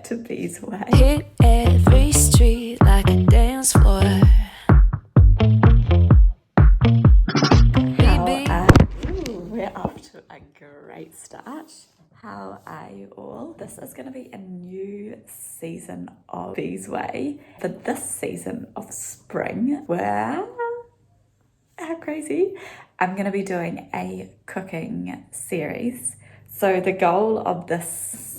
to Bees Way. Hit every street like a dance floor. We're off to a great start. How are you all? This is going to be a new season of Bees Way for this season of spring. Wow, how crazy. I'm going to be doing a cooking series. So the goal of this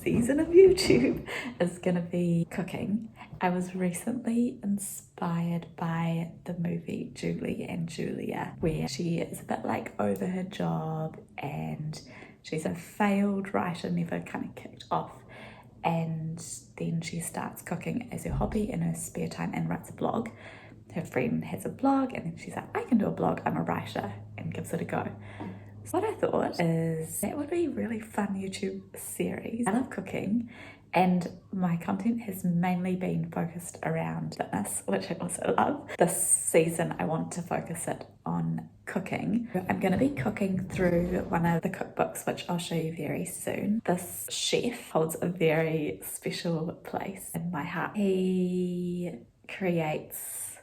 season of YouTube is going to be cooking. I was recently inspired by the movie Julie and Julia, where she is a bit like over her job and she's a failed writer, never kind of kicked off. And then she starts cooking as her hobby in her spare time and writes a blog. Her friend has a blog and then she's like, I can do a blog, I'm a writer, and gives it a go. So what I thought is that would be a really fun YouTube series. I love cooking and my content has mainly been focused around fitness, which I also love. This season I want to focus it on cooking. I'm going to be cooking through one of the cookbooks, which I'll show you very soon. This chef holds a very special place in my heart. He creates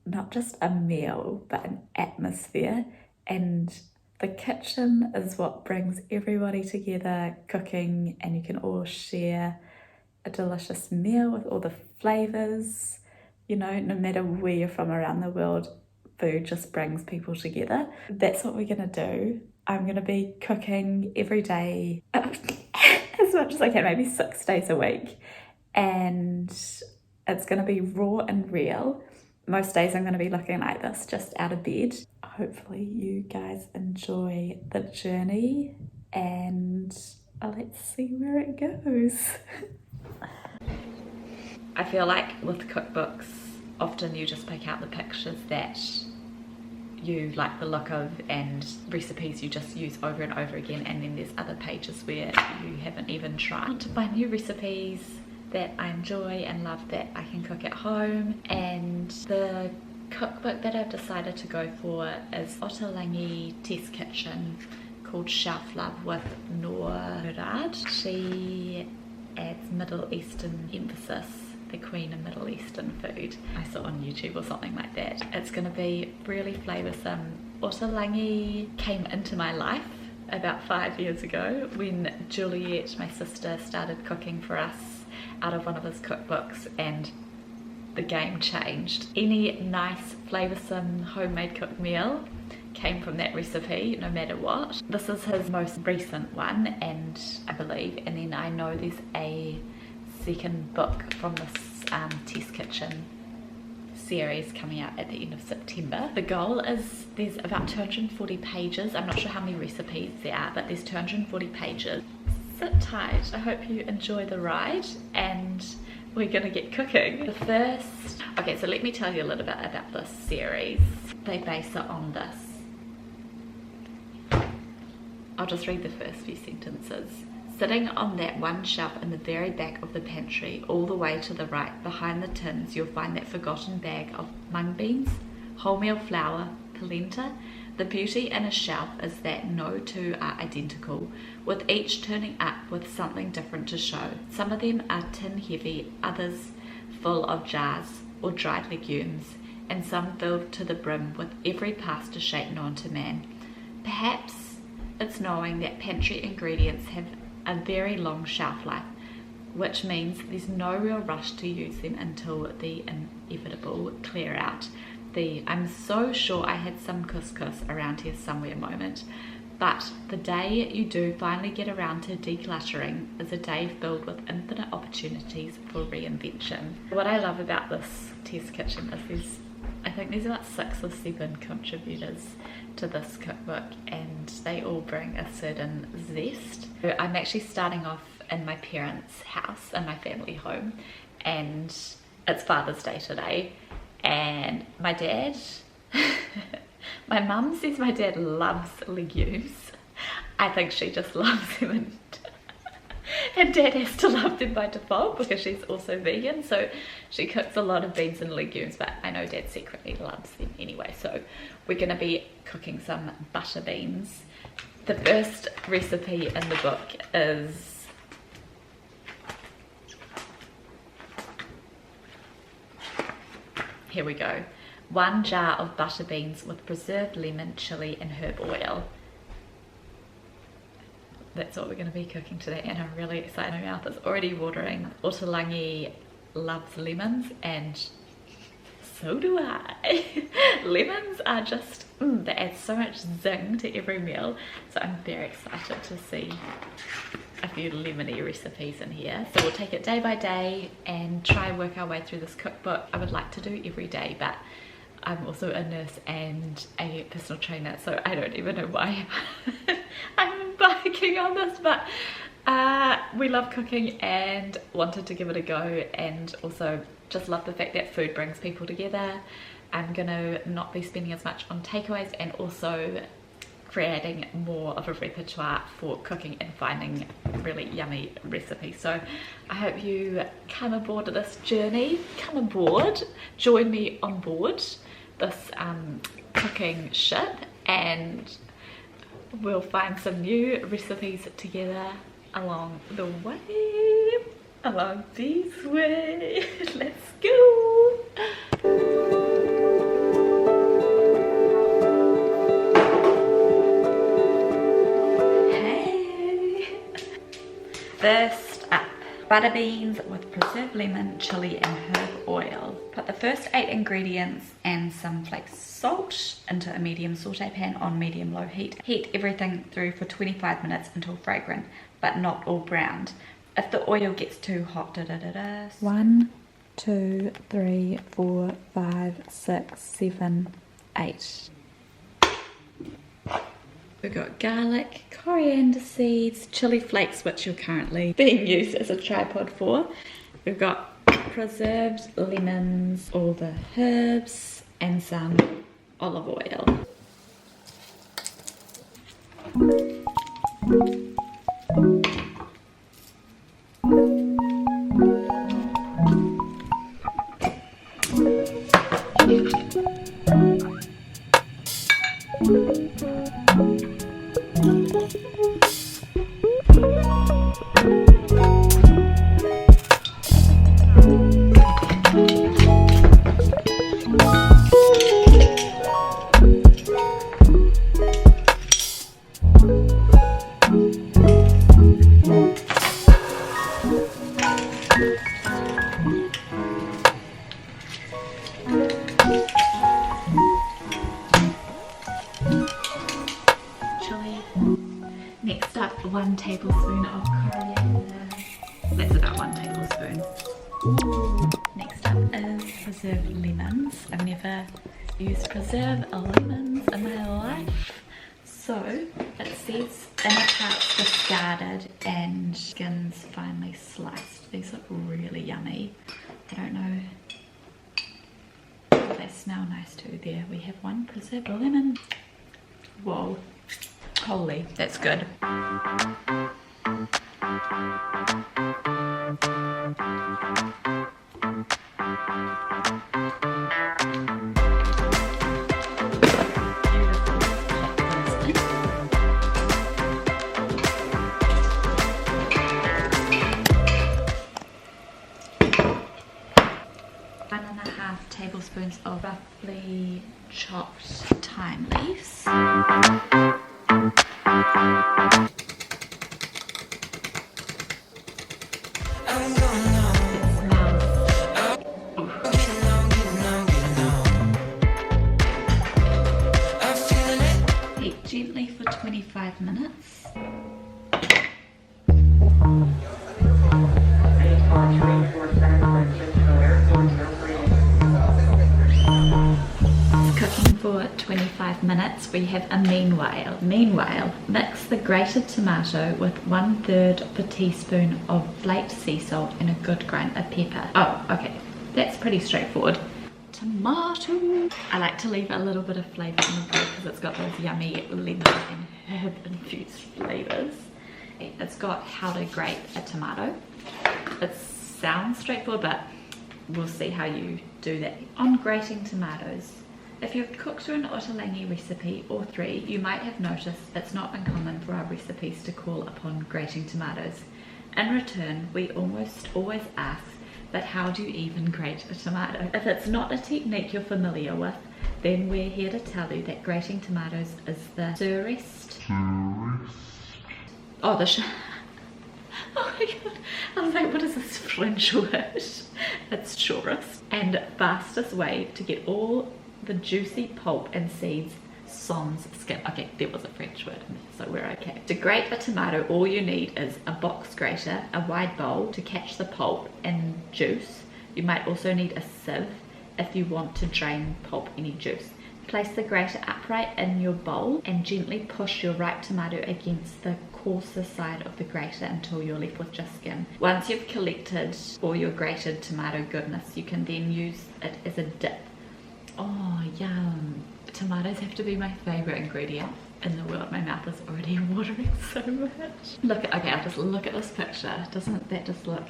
not just a meal, but an atmosphere, and the kitchen is what brings everybody together cooking, and you can all share a delicious meal with all the flavors. You know, no matter where you're from around the world, food just brings people together. That's what we're gonna do. I'm gonna be cooking every day, as much as I can, maybe 6 days a week. And it's gonna be raw and real. Most days I'm going to be looking like this, just out of bed. Hopefully you guys enjoy the journey and let's see where it goes. I feel like with cookbooks, often you just pick out the pictures that you like the look of and recipes you just use over and over again, and then there's other pages where you haven't even tried to find new recipes that I enjoy and love that I can cook at home. And the cookbook that I've decided to go for is Ottolenghi Test Kitchen, called Shelf Love with Noor Murad. She adds Middle Eastern emphasis, the queen of Middle Eastern food. I saw on YouTube or something like that. It's going to be really flavoursome. Ottolenghi came into my life about 5 years ago when Juliet, my sister, started cooking for us out of one of his cookbooks, and the game changed. Any nice flavoursome homemade cooked meal came from that recipe, no matter what. This is his most recent one, and I believe, and then I know there's a second book from this Test Kitchen series coming out at the end of September. The goal is, there's about 240 pages. I'm not sure how many recipes there are, but there's 240 pages. Sit tight. I hope you enjoy the ride and we're gonna get cooking. The first, okay, so let me tell you a little bit about this series. They base it on this. I'll just read the first few sentences. Sitting on that one shelf in the very back of the pantry, all the way to the right, behind the tins, you'll find that forgotten bag of mung beans, wholemeal flour, polenta. The beauty in a shelf is that no two are identical, with each turning up with something different to show. Some of them are tin heavy, others full of jars or dried legumes, and some filled to the brim with every pasta shape known to man. Perhaps it's knowing that pantry ingredients have a very long shelf life, which means there's no real rush to use them until the inevitable clear out. The I'm so sure I had some couscous around here somewhere moment. But the day you do finally get around to decluttering is a day filled with infinite opportunities for reinvention. What I love about this test kitchen is I think there's about 6 or 7 contributors to this cookbook, and they all bring a certain zest. I'm actually starting off in my parents' house, in my family home, and it's Father's Day today, and my dad, my mum says my dad loves legumes. I think she just loves them, and Dad has to love them by default because she's also vegan, so she cooks a lot of beans and legumes, but I know Dad secretly loves them anyway. So we're going to be cooking some butter beans. The first recipe in the book is here we go. 1 jar of butter beans with preserved lemon, chili and herb oil. That's what we're going to be cooking today, and I'm really excited. My mouth is already watering. Otalangi loves lemons, and so do I. Lemons are just, they add so much zing to every meal, so I'm very excited to see a few lemony recipes in here. So we'll take it day by day and try and work our way through this cookbook. I would like to do every day, but I'm also a nurse and a personal trainer, so I don't even know why I'm embarking on this, but we love cooking and wanted to give it a go, and also just love the fact that food brings people together. I'm gonna not be spending as much on takeaways, and also creating more of a repertoire for cooking and finding really yummy recipes. So I hope you come aboard this journey, join me on board this cooking ship, and we'll find some new recipes together along the way, along this way. Let's go. First up, butter beans with preserved lemon, chili and herb oil. Put the first 8 ingredients and some flaked salt into a medium saute pan on medium-low heat. Heat everything through for 25 minutes until fragrant, but not all browned. If the oil gets too hot, 1, 2, 3, 4, 5, 6, 7, 8. We've got garlic, coriander seeds, chili flakes, which you're currently being used as a tripod for. We've got preserved lemons, all the herbs, and some olive oil. Next up, 1 tablespoon of coriander. That's about 1 tablespoon. Next up is preserved lemons. I've never used preserved lemons in my life. So it says inner parts discarded and skins finely sliced. These look really yummy. I don't know. Oh, they smell nice too. There we have 1 preserved lemon. Whoa. Holy, that's good. One and a half tablespoons of roughly chopped thyme leaves. Heat gently for 25 minutes. Cooking for 25 minutes, we have a meanwhile, mix the grated tomato with 1/3 of a teaspoon of flaked sea salt and a good grind of pepper. Oh, okay, that's pretty straightforward. Tomato. I like to leave a little bit of flavour in the broth because it's got those yummy lemon and herb infused flavours. It's got how to grate a tomato. It sounds straightforward, but we'll see how you do that. On grating tomatoes, if you've cooked through an Otalangi recipe or 3, you might have noticed it's not uncommon for our recipes to call upon grating tomatoes. In return, we almost always ask But how do you even grate a tomato? If it's not a technique you're familiar with, then we're here to tell you that grating tomatoes is the surest. Oh, oh my god. I was like, what is this French word? It's surest and fastest way to get all the juicy pulp and seeds sans skin. Okay, there was a French word in there, so we're okay. To grate a tomato, all you need is a box grater, a wide bowl to catch the pulp and juice. You might also need a sieve if you want to drain pulp any juice. Place the grater upright in your bowl and gently push your ripe tomato against the coarser side of the grater until you're left with just skin. Once you've collected all your grated tomato goodness, you can then use it as a dip. Oh, yum. Tomatoes have to be my favourite ingredient in the world. My mouth is already watering so much. Look at, okay, I'll just look at this picture. Doesn't that just look...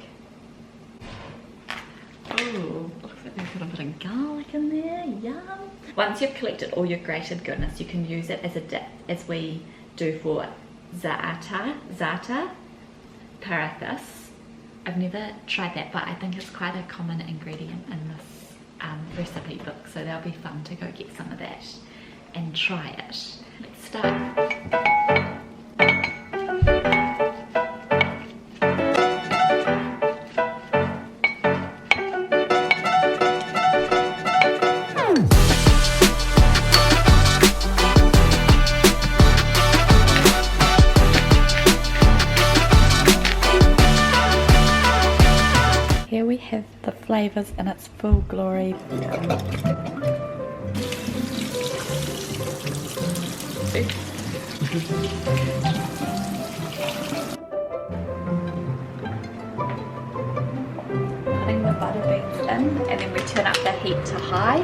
Oh, looks like they've got a bit of garlic in there, yum. Once you've collected all your grated goodness, you can use it as a dip, as we do for za'atar, parathis. I've never tried that, but I think it's quite a common ingredient in this recipe book, so that'll be fun to go get some of that and try it. Let's start. Here we have the flavours in its full glory. Putting the butter beans in, and then we turn up the heat to high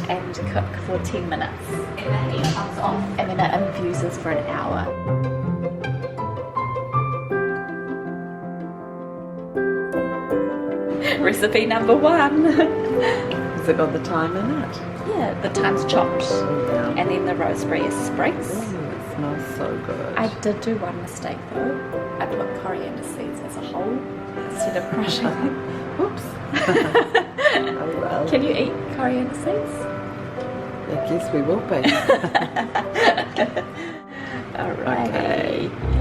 and cook for 10 minutes. And the heat comes off, and then it infuses for an hour. Recipe number 1. Has it got the thyme in it? Yeah, the thyme's chopped, Yeah. and then the rosemary is sprigs. It smells so good. I did do one mistake though. I put coriander seeds as a whole instead of crushing them. Whoops. Oh well. Can you eat coriander seeds? I guess we will be. Alrighty. Okay.